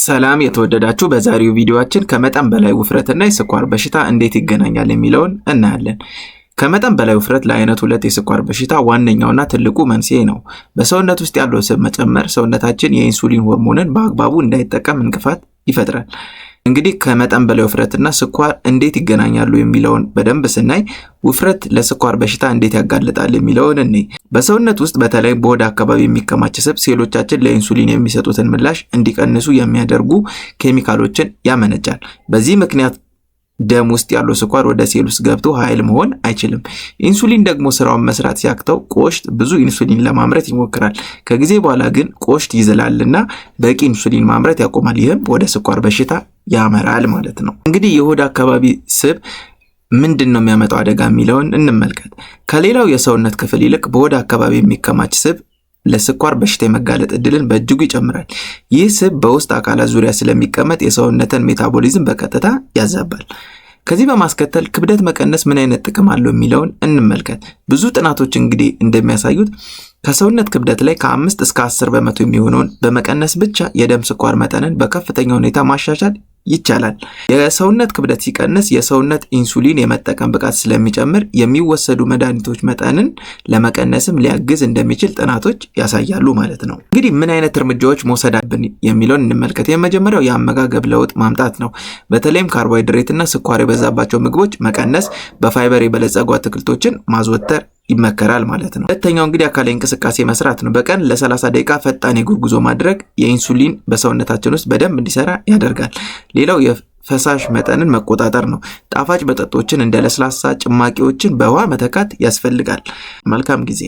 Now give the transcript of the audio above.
ሰላም የተወደዳችሁ በዛሬው ቪዲዮአችን ከመጠን በላይ ውፍረትና የስኳር በሽታ እንዴት ይገናኛል የሚለውን እናያለን። ከመጠን በላይ ውፍረት ለአይነት 2 የስኳር በሽታ ዋነኛውና ትልቁ መንስኤ ነው። በሰውነት ውስጥ ያለው ስብ መጨመር ሰውነታችን የኢንሱሊን ሆርሞንን በአግባቡ እንዳይጠቀም እንቅፋት ይፈጥራል። እንግዲህ ከመጠን በላይ ውፍረትና ስኳር እንዴት ይገናኛሉ የሚለውን በደንብ ስናይ ውፍረት ለስኳር በሽታ እንዴት ያጋልጣል የሚለውን እንይ። በሰውነት ውስጥ በተለይ በሆድ አካባቢ የሚከማች ስብ ሴሎቻችን ለኢንሱሊን የሚሰጡትን ምላሽ እንዲቀንሱ የሚያደርጉ ኬሚካሎችን ያመነጫል። በዚህ ምክንያት ደም ውስጥ ያለው ስኳር ወደ ሴል ውስጥ ገብቶ ኃይል መሆን አይችልም። ኢንሱሊን ደግሞ ስራውን መስራት ሲያቅተው ቆሽት ብዙ ኢንሱሊን ለማምረት ይሞክራል። ከጊዜ በኋላ ግን ቆሽት ይዝላልና በቂ ኢንሱሊን ማምረት ያቆማል። ይህም ወደ ስኳር በሽታ ያመራል ማለት ነው። እንግዲህ የሆድ አካባቢ ስብ ምንድነው የሚያመጣው አደጋ የሚለውን እንመልከት። ከሌላው የሰውነት ክፍል ይልቅ በሆድ አካባቢ የሚከማች ስብ ለስኳር በሽታ የመጋለጥ እድልን በእጅጉ ይጨምራል። ይህ ስብ በውስጥ አካላት ዙሪያ ስለሚቀመጥ የሰውነትን ሜታቦሊዝም በቀጥታ ያዛባል። ከዚህ በማስከተል ክብደት መቀነስ ምን አይነት ጥቅም አለው የሚለውን እንመልከት። ብዙ ጥናቶች እንግዲህ እንደሚያሳዩት ከሰውነት ክብደት ላይ ከ5 እስከ 10% የሚሆነውን በመቀነስ ብቻ የደም ስኳር መጠንን በከፍተኛ ሁኔታ ማሻሻል ይቻላል። የሰውነት ክብደት ሲቀንስ የሰውነት ኢንሱሊን የመጠቀም ብቃት ስለሚጨምር የሚወሰዱ መድኃኒቶች መጠንን ለመቀነስም ሊያግዝ እንደሚችል ጥናቶች ያሳያሉ ማለት ነው። እንግዲህ ምን አይነት እርምጃዎች መውሰድ አለብን የሚለውን እንመልከት። የመጀመሪያው የአመጋገብ ለውጥ ማምጣት ነው። በተለይም ካርቦሃይድሬትና ስኳር የበዛባቸው ምግቦች መቀነስ፣ በፋይበር የበለጸጉ አትክልቶችን ማዘወተር ይመከራል ማለት ነው። ሁለተኛው እንግዲህ አካላዊ እንቅስቃሴ መስራት ነው። በቀን ለ30 ደቂቃ ፈጣን የእግር ጉዞ ማድረግ የኢንሱሊን በሰውነታችን ውስጥ በደንብ እንዲሰራ ያደርጋል። ሌላው የፈሳሽ መጠንን መቆጣጠር ነው። ጣፋጭ መጠጦችን እንደ ለስላሳ ጭማቂዎችን በውሃ መተካት ያስፈልጋል። መልካም ጊዜ።